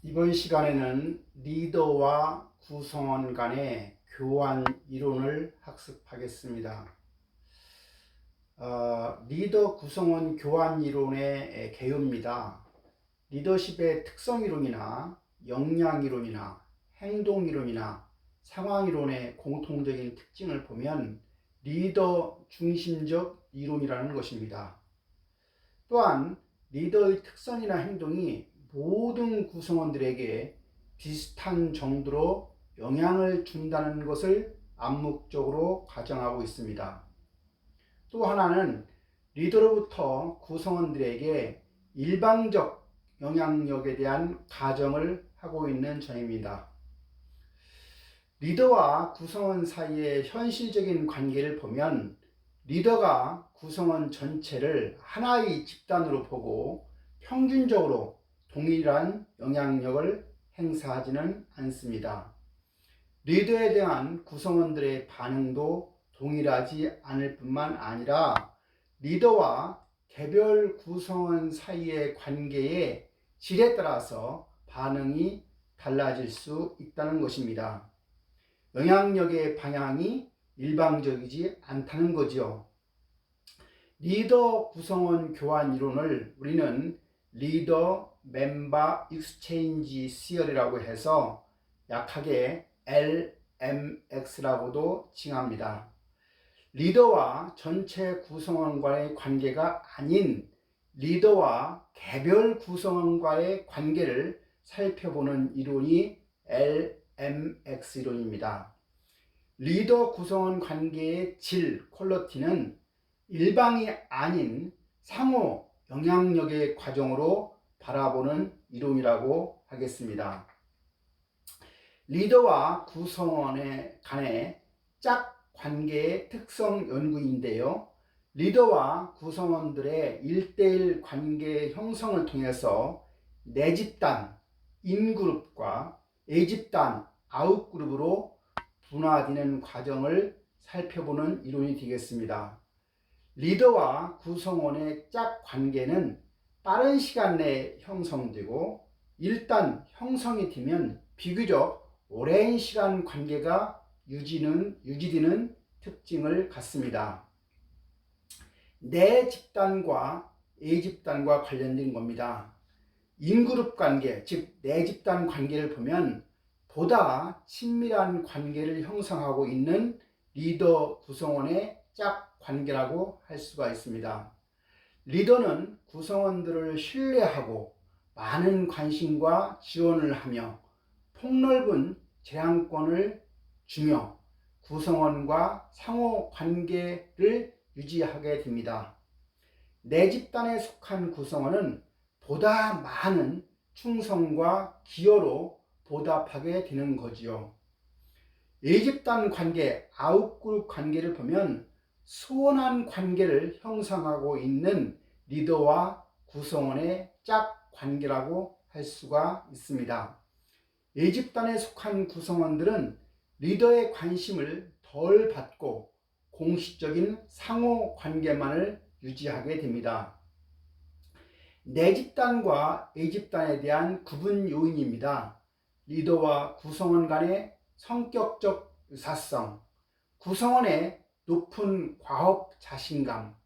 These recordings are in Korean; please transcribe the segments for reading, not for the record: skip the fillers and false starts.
이번 시간에는 리더와 구성원 간의 교환 이론을 학습하겠습니다. 리더 구성원 교환 이론의 개요입니다. 리더십의 특성 이론이나 역량 이론이나 행동 이론이나 상황 이론의 공통적인 특징을 보면 리더 중심적 이론이라는 것입니다. 또한 리더의 특성이나 행동이 모든 구성원들에게 비슷한 정도로 영향을 준다는 것을 암묵적으로 가정하고 있습니다. 또 하나는 리더로부터 구성원들에게 일방적 영향력에 대한 가정을 하고 있는 점입니다. 리더와 구성원 사이의 현실적인 관계를 보면 리더가 구성원 전체를 하나의 집단으로 보고 평균적으로 동일한 영향력을 행사하지는 않습니다. 리더에 대한 구성원들의 반응도 동일하지 않을 뿐만 아니라 리더와 개별 구성원 사이의 관계의 질에 따라서 반응이 달라질 수 있다는 것입니다. 영향력의 방향이 일방적이지 않다는 거죠. 리더 구성원 교환 이론을 우리는 리더 멤버 익스체인지 시어리라고 해서 약하게 LMX라고도 칭합니다. 리더와 전체 구성원과의 관계가 아닌 리더와 개별 구성원과의 관계를 살펴보는 이론이 LMX 이론입니다. 리더 구성원 관계의 질, 퀄리티는 일방이 아닌 상호 영향력의 과정으로 바라보는 이론이라고 하겠습니다. 리더와 구성원 간의 짝 관계의 특성 연구인데요. 리더와 구성원들의 1대1 관계 형성을 통해서 내 집단, 인그룹과 A집단, 아웃그룹으로 분화되는 과정을 살펴보는 이론이 되겠습니다. 리더와 구성원의 짝 관계는 빠른 시간 내에 형성되고 일단 형성이 되면 비교적 오랜 시간 관계가 유지되는 특징을 갖습니다. 내 집단과 A집단과 관련된 겁니다. 인그룹 관계, 즉 내 집단 관계를 보면 보다 친밀한 관계를 형성하고 있는 리더 구성원의 짝 관계라고 할 수가 있습니다. 리더는 구성원들을 신뢰하고 많은 관심과 지원을 하며 폭넓은 재량권을 주며 구성원과 상호 관계를 유지하게 됩니다. 내 집단에 속한 구성원은 보다 많은 충성과 기여로 보답하게 되는 거지요. A집단 관계, 아웃그룹 관계를 보면 소원한 관계를 형성하고 있는 리더와 구성원의 짝 관계라고 할 수가 있습니다. A집단에 속한 구성원들은 리더의 관심을 덜 받고 공식적인 상호 관계만을 유지하게 됩니다. 내 집단과 A집단에 대한 구분 요인입니다. 리더와 구성원 간의 성격적 의사성, 구성원의 높은 과업 자신감,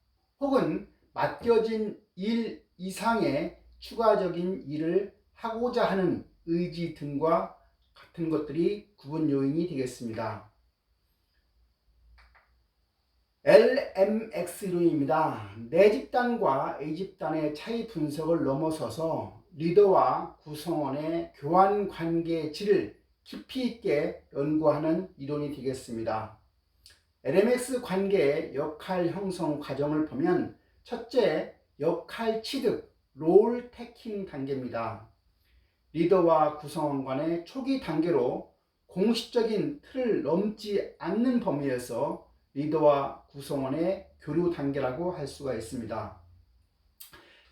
혹은 맡겨진 일 이상의 추가적인 일을 하고자 하는 의지 등과 같은 것들이 구분 요인이 되겠습니다. LMX 이론입니다. 내 집단과 A집단의 차이 분석을 넘어서서 리더와 구성원의 교환 관계의 질을 깊이 있게 연구하는 이론이 되겠습니다. LMX 관계의 역할 형성 과정을 보면 첫째, 역할 취득, 롤 태킹 단계입니다. 리더와 구성원 간의 초기 단계로 공식적인 틀을 넘지 않는 범위에서 리더와 구성원의 교류 단계라고 할 수가 있습니다.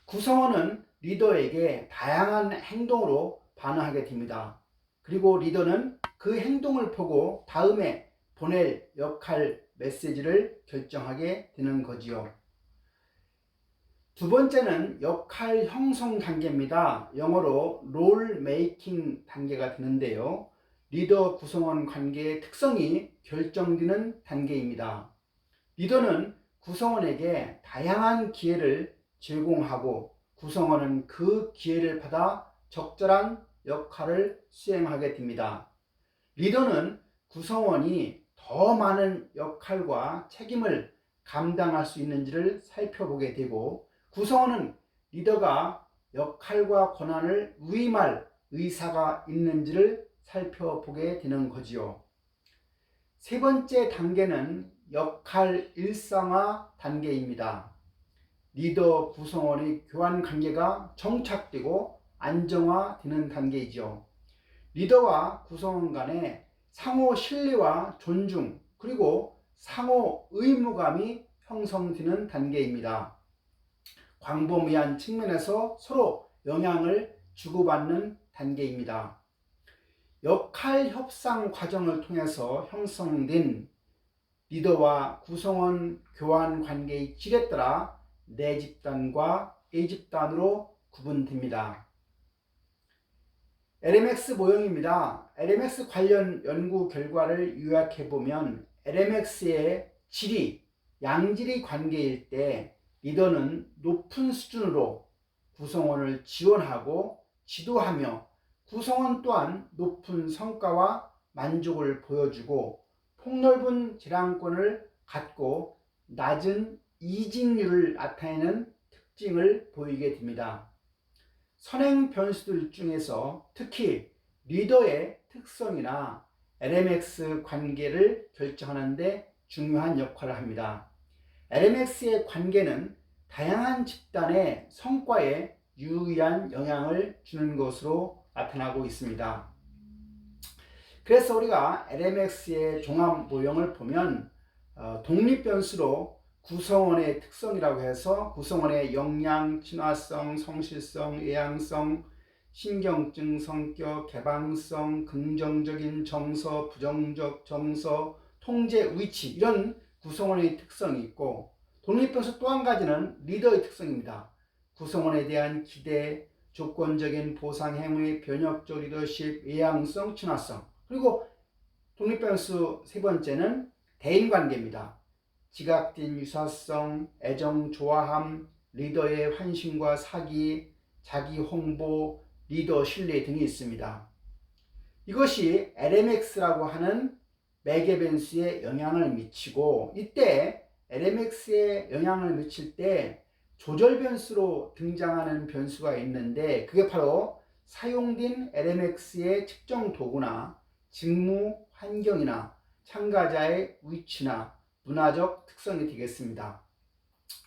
구성원은 리더에게 다양한 행동으로 반응하게 됩니다. 그리고 리더는 그 행동을 보고 다음에 보낼 역할 메시지를 결정하게 되는 거지요. 두 번째는 역할 형성 단계입니다. 영어로 롤 메이킹 단계가 되는데요. 리더 구성원 관계의 특성이 결정되는 단계입니다. 리더는 구성원에게 다양한 기회를 제공하고 구성원은 그 기회를 받아 적절한 역할을 수행하게 됩니다. 리더는 구성원이 더 많은 역할과 책임을 감당할 수 있는지를 살펴보게 되고, 구성원은 리더가 역할과 권한을 위임할 의사가 있는지를 살펴보게 되는 거지요. 세 번째 단계는 역할 일상화 단계입니다. 리더 구성원의 교환 관계가 정착되고 안정화되는 단계이죠. 리더와 구성원 간의 상호 신뢰와 존중, 그리고 상호 의무감이 형성되는 단계입니다. 광범위한 측면에서 서로 영향을 주고받는 단계입니다. 역할 협상 과정을 통해서 형성된 리더와 구성원 교환 관계의 질에 따라 내 집단과 A 집단으로 구분됩니다. LMX 모형입니다. LMX 관련 연구 결과를 요약해보면 LMX의 질이 양질의 관계일 때 리더는 높은 수준으로 구성원을 지원하고 지도하며 구성원 또한 높은 성과와 만족을 보여주고 폭넓은 재량권을 갖고 낮은 이직률을 나타내는 특징을 보이게 됩니다. 선행 변수들 중에서 특히 리더의 특성이나 LMX 관계를 결정하는 데 중요한 역할을 합니다. LMX의 관계는 다양한 집단의 성과에 유의한 영향을 주는 것으로 나타나고 있습니다. 그래서 우리가 LMX의 종합 모형을 보면 독립변수로 구성원의 특성이라고 해서 구성원의 역량, 친화성, 성실성, 외향성, 신경증 성격, 개방성, 긍정적인 정서, 부정적 정서, 통제 위치, 이런 구성원의 특성이 있고, 독립변수 또 한 가지는 리더의 특성입니다. 구성원에 대한 기대, 조건적인 보상 행위, 변혁적 리더십, 외향성, 친화성. 그리고 독립변수 세 번째는 대인관계입니다. 지각된 유사성, 애정, 좋아함, 리더의 환심과 사기, 자기 홍보, 리더 신뢰 등이 있습니다. 이것이 LMX라고 하는 매개 변수에 영향을 미치고, 이때 LMX에 영향을 미칠 때 조절 변수로 등장하는 변수가 있는데, 그게 바로 사용된 LMX의 측정 도구나 직무 환경이나 참가자의 위치나 문화적 특성이 되겠습니다.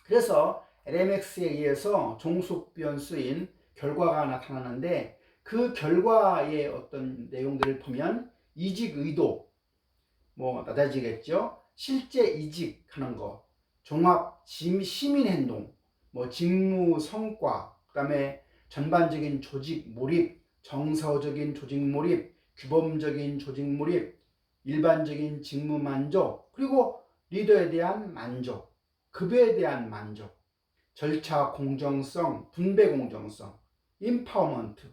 그래서 LMX에 의해서 종속 변수인 결과가 나타나는데, 그 결과의 어떤 내용들을 보면 이직 의도, 낮아지겠죠. 실제 이직하는 거, 종합 시민 행동, 직무 성과, 그 다음에 전반적인 조직 몰입, 정서적인 조직 몰입, 규범적인 조직 몰입, 일반적인 직무 만족, 그리고 리더에 대한 만족, 급여에 대한 만족, 절차 공정성, 분배 공정성, 임파워먼트,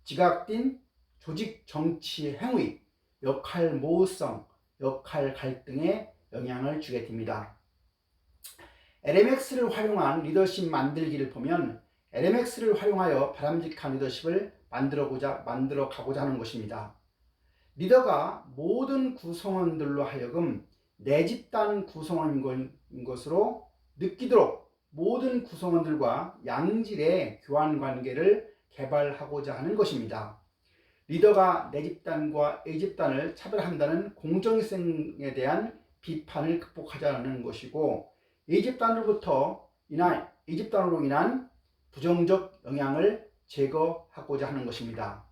지각된 조직 정치 행위, 역할 모호성, 역할 갈등에 영향을 주게 됩니다. LMX를 활용한 리더십 만들기를 보면 LMX를 활용하여 바람직한 리더십을 만들어 가고자 하는 것입니다. 리더가 모든 구성원들로 하여금 내 집단 구성원인 것으로 느끼도록 모든 구성원들과 양질의 교환 관계를 개발하고자 하는 것입니다. 리더가 내 집단과 A 집단을 차별한다는 공정성에 대한 비판을 극복하자는 것이고, A 집단으로 인한 부정적 영향을 제거하고자 하는 것입니다.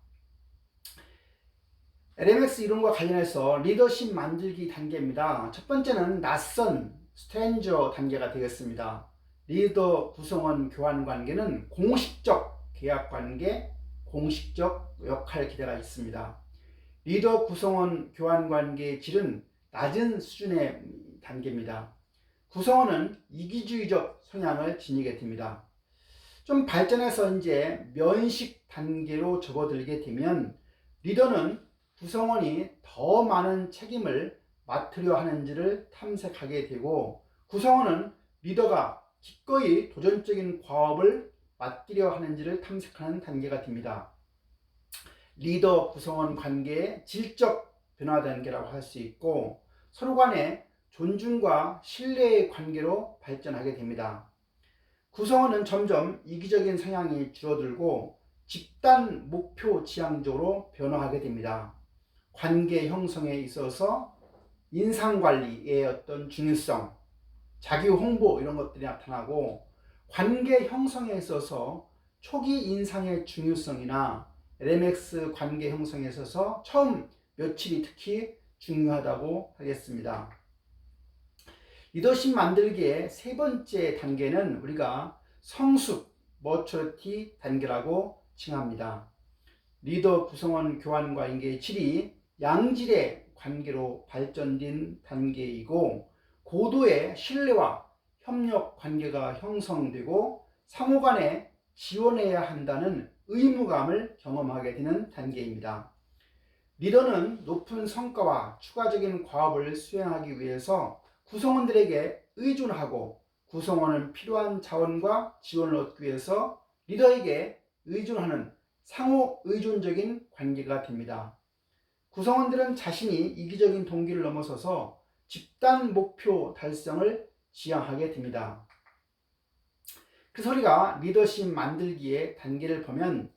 LMX 이론과 관련해서 리더십 만들기 단계입니다. 첫 번째는 낯선 스트레인저 단계가 되겠습니다. 리더 구성원 교환 관계는 공식적 계약 관계, 공식적 역할 기대가 있습니다. 리더 구성원 교환 관계의 질은 낮은 수준의 단계입니다. 구성원은 이기주의적 성향을 지니게 됩니다. 좀 발전해서 이제 면식 단계로 접어들게 되면 리더는 구성원이 더 많은 책임을 맡으려 하는지를 탐색하게 되고, 구성원은 리더가 기꺼이 도전적인 과업을 맡기려 하는지를 탐색하는 단계가 됩니다. 리더 구성원 관계의 질적 변화 단계라고 할 수 있고, 서로 간의 존중과 신뢰의 관계로 발전하게 됩니다. 구성원은 점점 이기적인 성향이 줄어들고 집단 목표 지향적으로 변화하게 됩니다. 관계 형성에 있어서 인상관리의 어떤 중요성, 자기 홍보 이런 것들이 나타나고, 관계 형성에 있어서 초기 인상의 중요성이나 LMX 관계 형성에 있어서 처음 며칠이 특히 중요하다고 하겠습니다. 리더십 만들기의 세 번째 단계는 우리가 성숙, 머처리티 단계라고 칭합니다. 리더 구성원 교환과 인계의 질이 양질의 관계로 발전된 단계이고, 고도의 신뢰와 협력 관계가 형성되고 상호 간에 지원해야 한다는 의무감을 경험하게 되는 단계입니다. 리더는 높은 성과와 추가적인 과업을 수행하기 위해서 구성원들에게 의존하고, 구성원은 필요한 자원과 지원을 얻기 위해서 리더에게 의존하는 상호 의존적인 관계가 됩니다. 구성원들은 자신이 이기적인 동기를 넘어서서 집단 목표 달성을 지향하게 됩니다. 그래서 우리가 리더십 만들기의 단계를 보면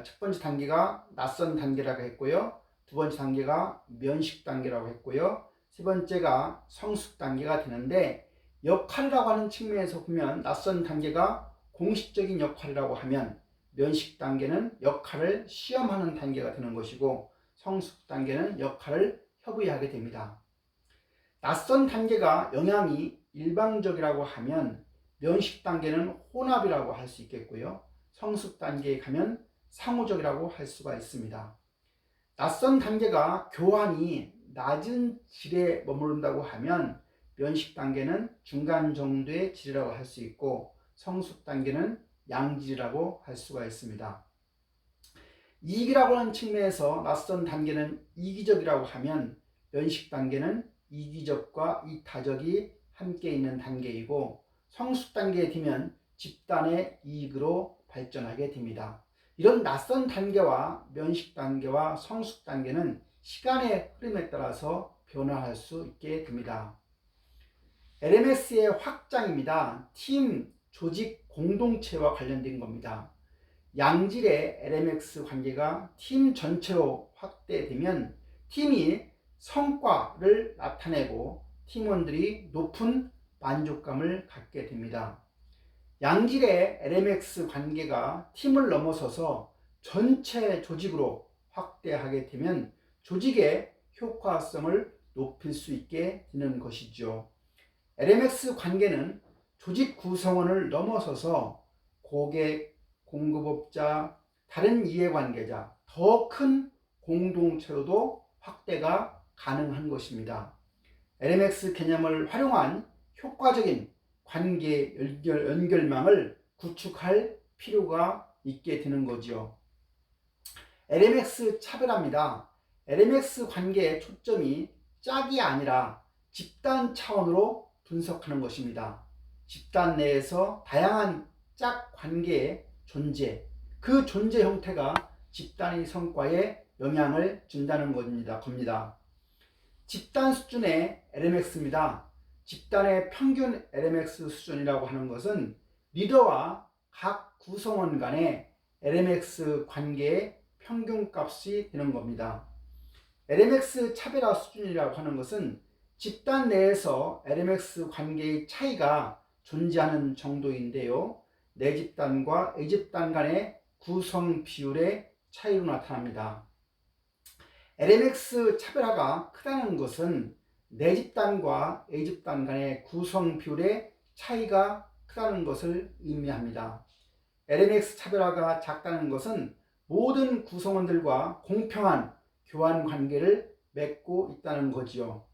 첫 번째 단계가 낯선 단계라고 했고요, 두 번째 단계가 면식 단계라고 했고요, 세 번째가 성숙 단계가 되는데, 역할이라고 하는 측면에서 보면 낯선 단계가 공식적인 역할이라고 하면, 면식 단계는 역할을 시험하는 단계가 되는 것이고, 성숙 단계는 역할을 협의하게 됩니다. 낯선 단계가 영향이 일방적이라고 하면 면식 단계는 혼합이라고 할 수 있겠고요, 성숙 단계에 가면 상호적이라고 할 수가 있습니다. 낯선 단계가 교환이 낮은 질에 머무른다고 하면 면식 단계는 중간 정도의 질이라고 할 수 있고, 성숙 단계는 양질이라고 할 수가 있습니다. 이익이라고 하는 측면에서 낯선 단계는 이기적이라고 하면, 면식 단계는 이기적과 이타적이 함께 있는 단계이고, 성숙 단계에 되면 집단의 이익으로 발전하게 됩니다. 이런 낯선 단계와 면식 단계와 성숙 단계는 시간의 흐름에 따라서 변화할 수 있게 됩니다. LMS의 확장입니다. 팀, 조직, 공동체와 관련된 겁니다. 양질의 LMX 관계가 팀 전체로 확대되면 팀이 성과를 나타내고 팀원들이 높은 만족감을 갖게 됩니다. 양질의 LMX 관계가 팀을 넘어서서 전체 조직으로 확대하게 되면 조직의 효과성을 높일 수 있게 되는 것이죠. LMX 관계는 조직 구성원을 넘어서서 고객, 공급업자, 다른 이해관계자, 더 큰 공동체로도 확대가 가능한 것입니다. LMX 개념을 활용한 효과적인 관계 연결망을 구축할 필요가 있게 되는 거죠. LMX 차별화입니다. LMX 관계의 초점이 짝이 아니라 집단 차원으로 분석하는 것입니다. 집단 내에서 다양한 짝 관계의 존재, 그 존재 형태가 집단의 성과에 영향을 준다는 겁니다. 집단 수준의 LMX입니다. 집단의 평균 LMX 수준이라고 하는 것은 리더와 각 구성원 간의 LMX 관계의 평균값이 되는 겁니다. LMX 차별화 수준이라고 하는 것은 집단 내에서 LMX 관계의 차이가 존재하는 정도인데요, 내 집단과 A 집단 간의 구성 비율의 차이로 나타납니다. LMX 차별화가 크다는 것은 내 집단과 A 집단 간의 구성 비율의 차이가 크다는 것을 의미합니다. LMX 차별화가 작다는 것은 모든 구성원들과 공평한 교환 관계를 맺고 있다는 거지요.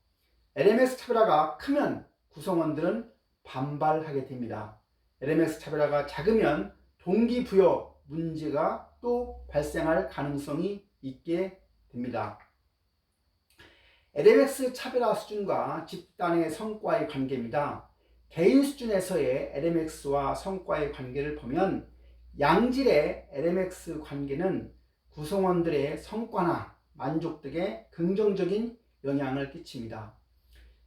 LMX 차별화가 크면 구성원들은 반발하게 됩니다. LMX 차별화가 작으면 동기부여 문제가 또 발생할 가능성이 있게 됩니다. LMX 차별화 수준과 집단의 성과의 관계입니다. 개인 수준에서의 LMX와 성과의 관계를 보면 양질의 LMX 관계는 구성원들의 성과나 만족도에 긍정적인 영향을 끼칩니다.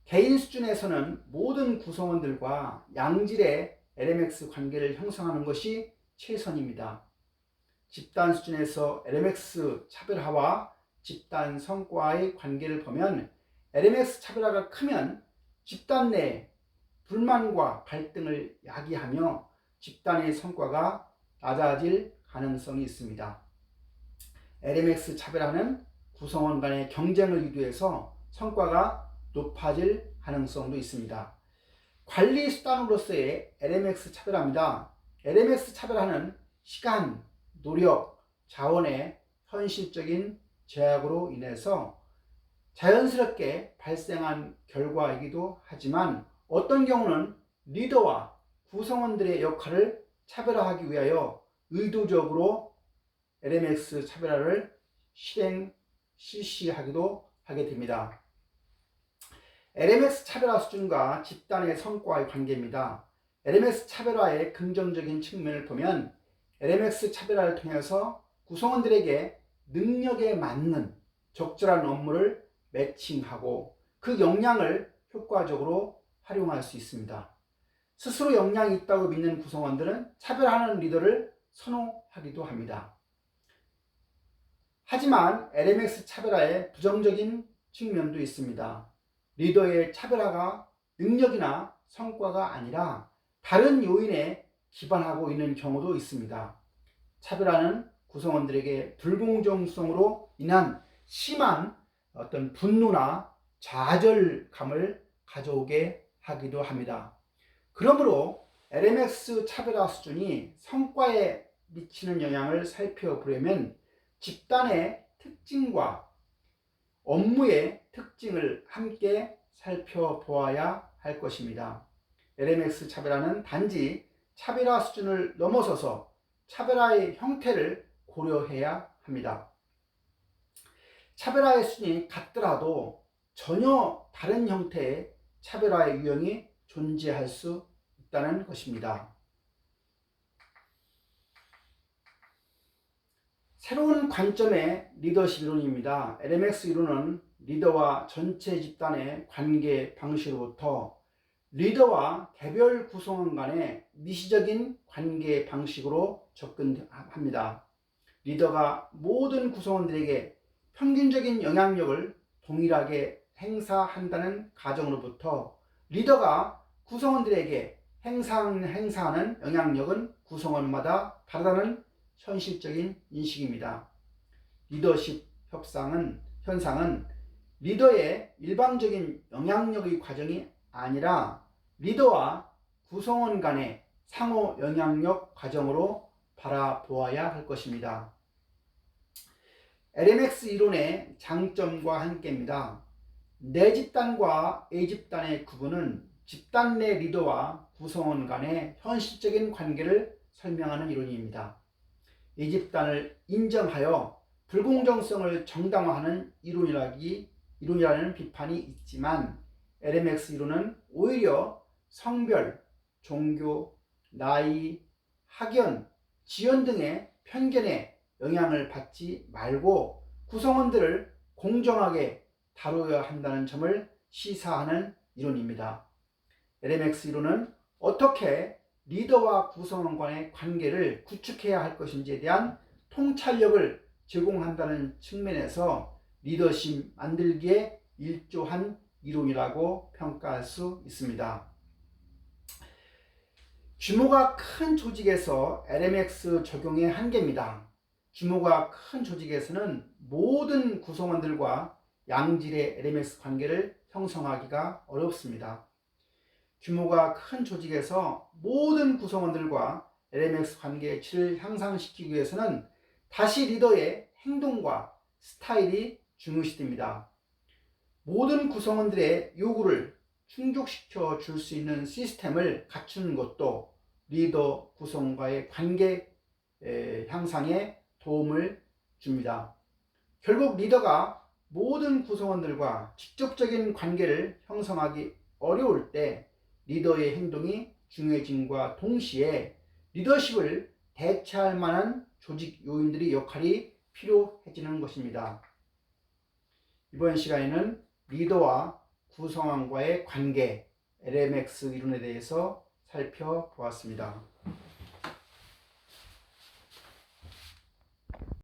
개인 수준에서는 모든 구성원들과 양질의 LMX 관계를 형성하는 것이 최선입니다. 집단 수준에서 LMX 차별화와 집단 성과의 관계를 보면 LMX 차별화가 크면 집단 내 불만과 갈등을 야기하며 집단의 성과가 낮아질 가능성이 있습니다. LMX 차별화는 구성원 간의 경쟁을 유도해서 성과가 높아질 가능성도 있습니다. 관리 수단으로서의 LMX 차별화입니다. LMX 차별화는 시간, 노력, 자원의 현실적인 제약으로 인해서 자연스럽게 발생한 결과이기도 하지만 어떤 경우는 리더와 구성원들의 역할을 차별화하기 위하여 의도적으로 LMX 차별화를 실시하기도 하게 됩니다. LMX 차별화 수준과 집단의 성과의 관계입니다. LMX 차별화의 긍정적인 측면을 보면 LMX 차별화를 통해서 구성원들에게 능력에 맞는 적절한 업무를 매칭하고 그 역량을 효과적으로 활용할 수 있습니다. 스스로 역량이 있다고 믿는 구성원들은 차별화하는 리더를 선호하기도 합니다. 하지만 LMX 차별화의 부정적인 측면도 있습니다. 리더의 차별화가 능력이나 성과가 아니라 다른 요인에 기반하고 있는 경우도 있습니다. 차별화는 구성원들에게 불공정성으로 인한 심한 어떤 분노나 좌절감을 가져오게 하기도 합니다. 그러므로 LMX 차별화 수준이 성과에 미치는 영향을 살펴보려면 집단의 특징과 업무의 특징을 함께 살펴보아야 할 것입니다. LMX 차별화는 단지 차별화 수준을 넘어서서 차별화의 형태를 고려해야 합니다. 차별화의 수준이 같더라도 전혀 다른 형태의 차별화의 유형이 존재할 수 있다는 것입니다. 새로운 관점의 리더십 이론입니다. LMX 이론은 리더와 전체 집단의 관계 방식으로부터 리더와 개별 구성원 간의 미시적인 관계 방식으로 접근합니다. 리더가 모든 구성원들에게 평균적인 영향력을 동일하게 행사한다는 가정으로부터 리더가 구성원들에게 행사하는 영향력은 구성원마다 다르다는 현실적인 인식입니다. 리더십 현상은 리더의 일방적인 영향력의 과정이 아니라 리더와 구성원 간의 상호 영향력 과정으로 바라보아야 할 것입니다. LMX 이론의 장점과 한계입니다. 내 집단과 A 집단의 구분은 집단 내 리더와 구성원 간의 현실적인 관계를 설명하는 이론입니다. 이 집단을 인정하여 불공정성을 정당화하는 이론이라는 비판이 있지만 LMX 이론은 오히려 성별, 종교, 나이, 학연, 지연 등의 편견에 영향을 받지 말고 구성원들을 공정하게 다루어야 한다는 점을 시사하는 이론입니다. LMX 이론은 어떻게 리더와 구성원 간의 관계를 구축해야 할 것인지에 대한 통찰력을 제공한다는 측면에서 리더십 만들기에 일조한 이론이라고 평가할 수 있습니다. 규모가 큰 조직에서 LMX 적용의 한계입니다. 규모가 큰 조직에서는 모든 구성원들과 양질의 LMX 관계를 형성하기가 어렵습니다. 규모가 큰 조직에서 모든 구성원들과 LMX 관계의 질을 향상시키기 위해서는 다시 리더의 행동과 스타일이 중요시됩니다. 모든 구성원들의 요구를 충족시켜 줄 수 있는 시스템을 갖추는 것도 리더 구성원과의 관계 향상에 도움을 줍니다. 결국 리더가 모든 구성원들과 직접적인 관계를 형성하기 어려울 때 리더의 행동이 중요해짐과 동시에 리더십을 대체할 만한 조직 요인들의 역할이 필요해지는 것입니다. 이번 시간에는 리더와 구성원과의 관계, LMX 이론에 대해서 살펴보았습니다.